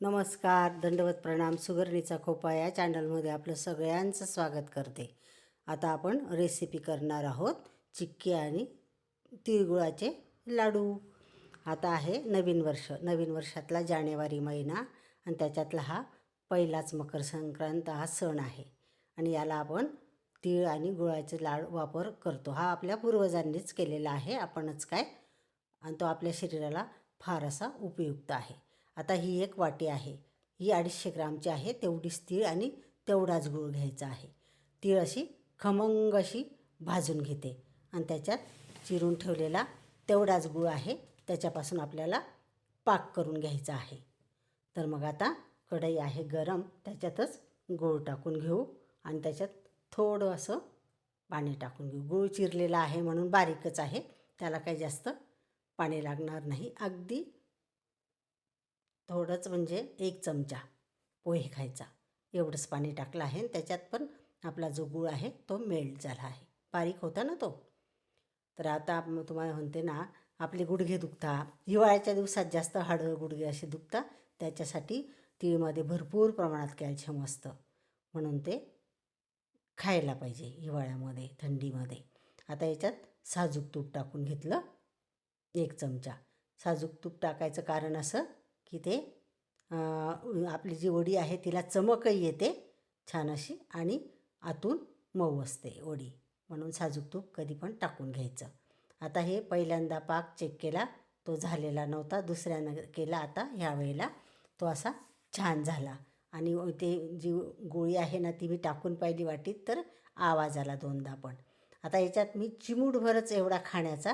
नमस्कार, दंडवत प्रणाम. सुगरणीचा खोपा या चॅनलमध्ये आपलं सगळ्यांचं स्वागत करते. आता आपण रेसिपी करणार आहोत चिक्की आणि तिळगुळाचे लाडू. आता आहे नवीन वर्ष. नवीन वर्षातला जानेवारी महिना आणि त्याच्यातला हा पहिलाच मकर संक्रांत हा सण आहे आणि याला आपण तीळ आणि गुळाचे लाडू वापर करतो. हा आपल्या पूर्वजांनीच केलेला आहे, आपणच काय, आणि तो आपल्या शरीराला फार असा उपयुक्त आहे. आता ही एक वाटी आहे, ही 250 ग्रामची आहे. तेवढीच तीळ आणि तेवढाच गूळ घ्यायचा आहे. तीळ अशी खमंग अशी भाजून घेते आणि त्याच्यात चिरून ठेवलेला तेवढाच गूळ आहे, त्याच्यापासून आपल्याला पाक करून घ्यायचा आहे. तर मग आता कढई आहे गरम, त्याच्यातच गूळ टाकून घेऊ आणि त्याच्यात थोडं असं पाणी टाकून घेऊ. गूळ चिरलेला आहे म्हणून बारीकच आहे, त्याला काही जास्त पाणी लागणार नाही. अगदी थोडंच, म्हणजे 1 चमचा पोहे खायचा एवढंच पाणी टाकलं आहे. त्याच्यात पण आपला जो गूळ आहे तो मेल्ट झाला आहे, बारीक होता ना तो. तर आता तुम्हाला म्हणते ना, आपले गुडघे दुखता, हिवाळ्याच्या दिवसात जास्त हाडं गुडघे असे दुखतात, त्याच्यासाठी तीळमध्ये भरपूर प्रमाणात कॅल्शियम असतं, म्हणून ते खायला पाहिजे हिवाळ्यामध्ये, थंडीमध्ये. आता याच्यात साजूक तूप टाकून घेतलं 1 चमचा. साजूक तूप टाकायचं कारण असं की ते आपली जी वडी आहे तिला चमकही येते छान अशी आणि आतून मऊ असते वडी, म्हणून साजूक तूप कधी पण टाकून घ्यायचं. आता हे पहिल्यांदा पाक चेक केला, तो झालेला नव्हता. दुसऱ्यानं केला आता ह्या वेळेला, तो असा छान झाला. आणि ते जी गोळी आहे ना ती मी टाकून पाहिली वाटीत, तर आवाज आला 2दा पण. आता याच्यात मी चिमूटभरच एवढा खाण्याचा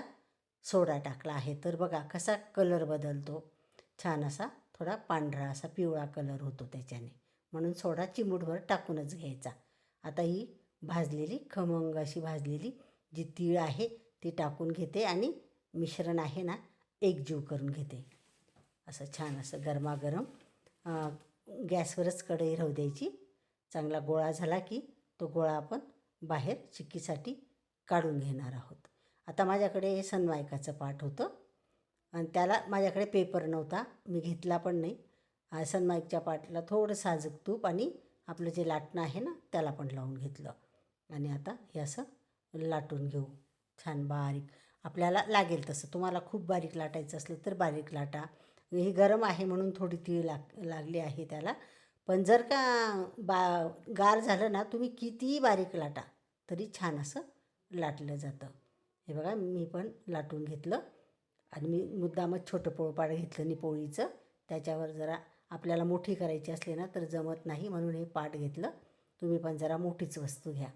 सोडा टाकला आहे. तर बघा कसा कलर बदलतो, छान असा थोडा पांढरा असा पिवळा कलर होतो त्याच्याने, म्हणून सोडा चिमूटभर टाकूनच घ्यायचा. आता ही भाजलेली खमंग अशी भाजलेली जी तीळ आहे ती टाकून घेते आणि मिश्रण आहे ना एकजीव करून घेते. असं छान असं गरमागरम गॅसवरच कढई राहू द्यायची. चांगला गोळा झाला की तो गोळा आपण बाहेर चिक्कीसाठी काढून घेणार आहोत. आता माझ्याकडे सनमायकाचं पाट होतं आणि त्याला माझ्याकडे पेपर नव्हता, मी घेतला पण नाही. सनमाईकच्या पाटला थोडं साजूक तूप आणि आपलं जे लाटणं आहे ना त्याला पण लावून घेतलं आणि आता हे असं लाटून घेऊ छान बारीक. आपल्याला लागेल तसं, तुम्हाला खूप बारीक लाटायचं असलं तर बारीक लाटा. ही गरम आहे म्हणून थोडी तीळ लागली आहे त्याला, पण जर का गार झालं ना, तुम्ही कितीही बारीक लाटा तरी छान असं लाटलं जातं. हे बघा मी पण लाटून घेतलं आणि मी मुद्दामच छोटं पोळपाट घेतलं नाही पोळीचं, त्याच्यावर जरा आपल्याला मोठी करायची असली ना तर जमत नाही, म्हणून हे पाट घेतलं. तुम्ही पण जरा मोठीच वस्तू घ्या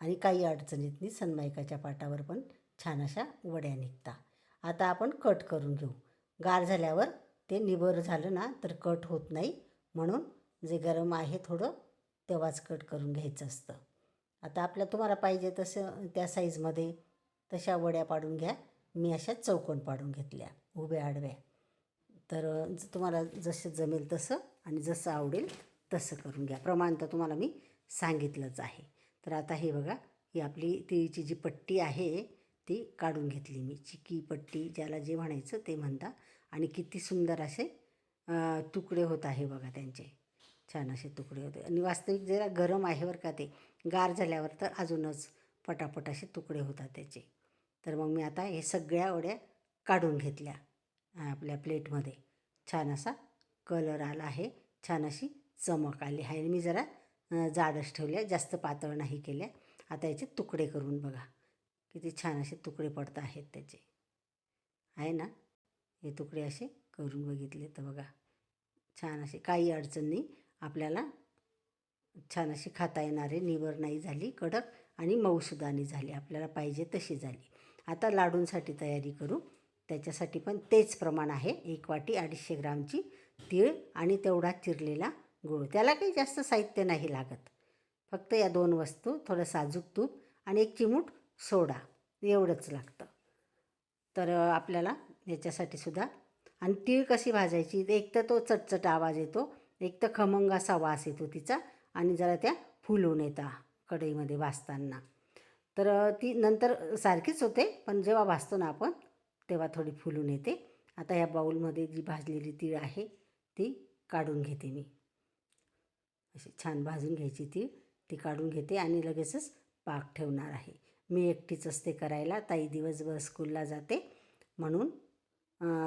आणि काही अडचणीत नाही, सनमायकाच्या पाटावर पण छान अशा वड्या निघतात. आता आपण कट करून घेऊ. गार झाल्यावर ते निबर झालं ना तर कट होत नाही, म्हणून जे गरम आहे थोडं तेव्हाच कट करून घ्यायचं असतं. आता तुम्हाला पाहिजे तसं त्या साईजमध्ये तशा वड्या पाडून घ्या. मी अशा चौकोन पाडून घेतल्या, उभ्या आडव्या. तर तुम्हाला जसं जमेल तसं आणि जसं आवडेल तसं करून घ्या. प्रमाण तर तुम्हाला मी सांगितलंच आहे. तर आता हे बघा, ही आपली तिळीची जी पट्टी आहे ती काढून घेतली मी. चिकी पट्टी ज्याला जे म्हणायचं ते म्हणता. आणि किती सुंदर असे तुकडे होत आहे बघा त्यांचे, छान असे तुकडे होते. आणि वास्तविक जरा गरम आहे बरं का ते, गार झाल्यावर तर अजूनच पटापट असे तुकडे होतात त्याचे. तर मग मी आता हे सगळ्या वड्या काढून घेतल्या आपल्या प्लेटमध्ये. छान असा कलर आला आहे, छान अशी चमक आली आहे. आणि मी जरा जाडच ठेवल्या, जास्त पातळ नाही केल्या. आता याचे तुकडे करून बघा किती छान असे तुकडे पडत आहेत त्याचे, आहे ना. हे तुकडे असे करून बघितले तर बघा छान असे, काही अडचण नाही. आपल्याला छान अशी खाता येणारे, निबर नाही झाली, कडक आणि मऊसुद्धा नाही झाली, आपल्याला पाहिजे तशी झाली. आता लाडूंसाठी तयारी करू. त्याच्यासाठी पण तेच प्रमाण आहे, 1 वाटी 250 ग्रामची तीळ आणि तेवढा चिरलेला गूळ. त्याला काही जास्त साहित्य नाही लागत, फक्त या 2 वस्तू, थोडं साजूक तूप आणि 1 चिमूट सोडा, एवढंच लागतं. तर आपल्याला याच्यासाठी सुद्धा. आणि तीळ कशी भाजायची, एक तर तो चटचट आवाज येतो, एक तर खमंग असा वास येतो तिचा, आणि जरा त्या फुलून येतात कढईमध्ये भाजताना. तर ती नंतर सारखीच होते, पण जेव्हा भाजतो ना आपण तेव्हा थोडी फुलून येते. आता या बाऊलमध्ये जी भाजलेली तीळ आहे ती काढून घेते मी. अशी छान भाजून घ्यायची ती काढून घेते आणि लगेचच पाक ठेवणार आहे. मी एकटीच असते करायला, ताई दिवसभर स्कूलला जाते म्हणून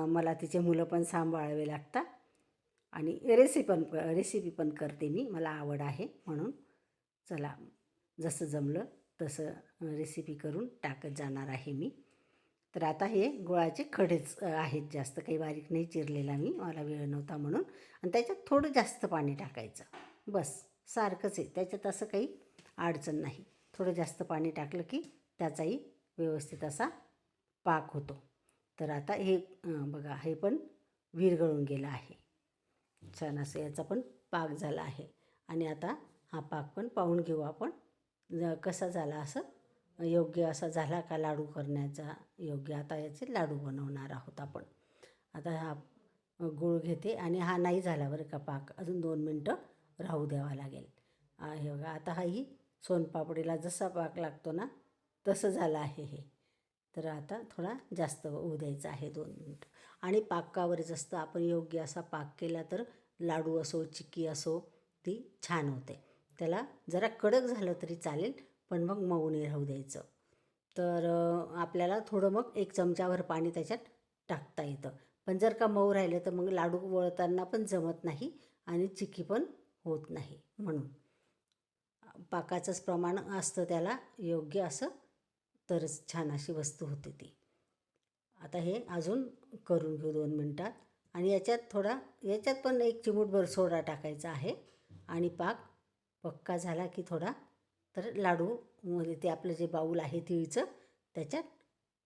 मला तिचे मुलं पण सांभाळावे लागतात आणि रेसिपी पण करते मी, मला आवड आहे म्हणून. चला, जसं जमलं तसं रेसिपी करून टाकत जाणार आहे मी. तर आता हे गुळाचे खडेच आहेत, जास्त काही बारीक नाही चिरलेला मी, मला वेळ नव्हता म्हणून. आणि त्याच्यात थोडं जास्त पाणी टाकायचं, बस सारखंच आहे, त्याच्यात असं काही अडचण नाही. थोडं जास्त पाणी टाकलं की त्याचाही व्यवस्थित असा पाक होतो. तर आता हे बघा, हे पण विरघळून गेलं आहे, छान असं याचा पण पाक झाला आहे. आणि आता हा पाक पण पाहून घेऊ आपण कसा झाला, असं योग्य असा झाला का लाडू करण्याचा योग्य. आता याचे लाडू बनवणार आहोत आपण. आता हा गूळ घेते आणि हा नाही झाला बरं का पाक, अजून 2 मिनटं राहू द्यावा लागेल. हे बघा, आता हाही सोनपापडीला जसा पाक लागतो ना तसं झालं आहे हे. तर आता थोडा जास्त होऊ द्यायचा आहे, 2 मिनटं. आणि पाकावरच असतं, आपण योग्य असा पाक केला तर लाडू असो चिक्की असो ती छान होते. त्याला जरा कडक झालं तरी चालेल, पण मग मऊ नाही राहू द्यायचं. तर आपल्याला थोडं मग 1 चमचाभर पाणी त्याच्यात टाकता येतं. पण जर का मऊ राहिलं तर मग लाडू वळताना पण जमत नाही आणि चिक्की पण होत नाही. म्हणून पाकाचंच प्रमाण असतं त्याला योग्य असं, तरच छान अशी वस्तू होते ती. आता हे अजून करून घेऊ 2 मिनटात. आणि याच्यात पण 1 चिमूटभर सोडा टाकायचा आहे. आणि पाक पक्का झाला की थोडा, तर लाडूमध्ये ते आपलं जे बाऊल आहे तिळचं त्याच्यात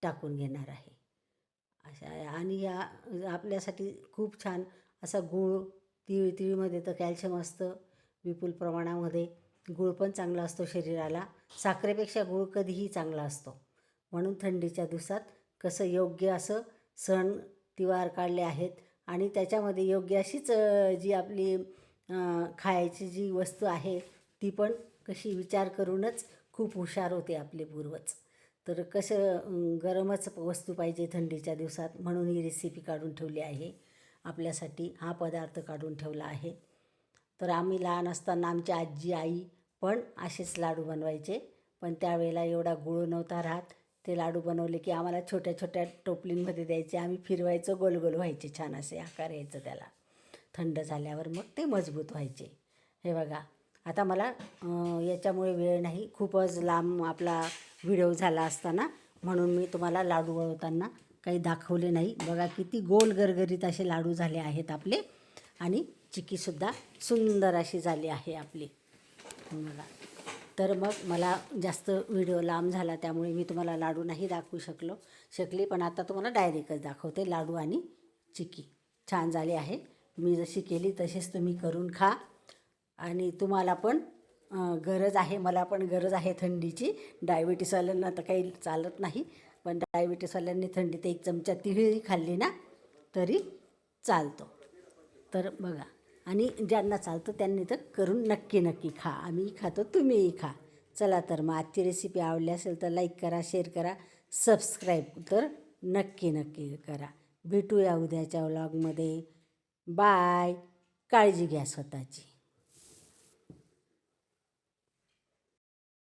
टाकून घेणार आहे अशा. आणि या आपल्यासाठी खूप छान असा गूळ, तिळमध्ये तर कॅल्शियम असतं विपुल प्रमाणामध्ये. गूळ पण चांगला असतो शरीराला, साखरेपेक्षा गूळ कधीही चांगला असतो. म्हणून थंडीच्या दिवसात कसं योग्य असं सण तिवार काढले आहेत आणि त्याच्यामध्ये योग्य अशीच जी आपली खायची जी वस्तू आहे ती पण कशी विचार करूनच खूप हुशार होते आपले पूर्वज. तर कसं गरमच वस्तू पाहिजे थंडीच्या दिवसात, म्हणून ही रेसिपी काढून ठेवली आहे आपल्यासाठी, हा पदार्थ काढून ठेवला आहे. तर आम्ही लहान असताना आमची आजी आई पण असेच लाडू बनवायचे, पण त्यावेळेला एवढा गूळ नव्हता राहत. ते लाडू बनवले की आम्हाला छोट्या छोट्या टोपलींमध्ये द्यायचे, आम्ही फिरवायचो, गोल गोल व्हायचे, छान असे आकार यायचं त्याला. थंड झाल्यावर मग ते मजबूत व्हायचे. हे बघा, आता मला याच्यामुळे वेळ नाही, खूपच लांब आपला व्हिडिओ झाला असताना, म्हणून मी तुम्हाला लाडू वळवताना काही दाखवले नाही. बघा किती गोल गरगरीत असे लाडू झाले आहेत आपले. आणि चिक्कीसुद्धा सुंदर अशी झाली आहे आपली बघा. तर मग मला जास्त व्हिडिओ लांब झाला त्यामुळे मी तुम्हाला लाडू नाही दाखवू शकले, पण आता तुम्हाला डायरेक्टच दाखवते. लाडू आणि चिक्की छान झाली आहे. मी जशी केली तशीच तुम्ही करून खा. आणि तुम्हाला पण गरज आहे, मला पण गरज आहे थंडीची. डायबिटीसवाल्यांना तर काही चालत नाही, पण डायबिटीसवाल्यांनी थंडीत 1 चमचा तिळही खाल्ली ना तरी चालतो. तर बघा, आणि ज्यांना चालतं त्यांनी तर करून नक्की खा. आम्हीही खातो, तुम्हीही खा. चला, तर मग आजची रेसिपी आवडली असेल तर लाईक करा, शेअर करा, सबस्क्राईब तर नक्की करा. भेटूया उद्याच्या व्लॉगमध्ये. बाय. काळजी घ्या स्वतःची.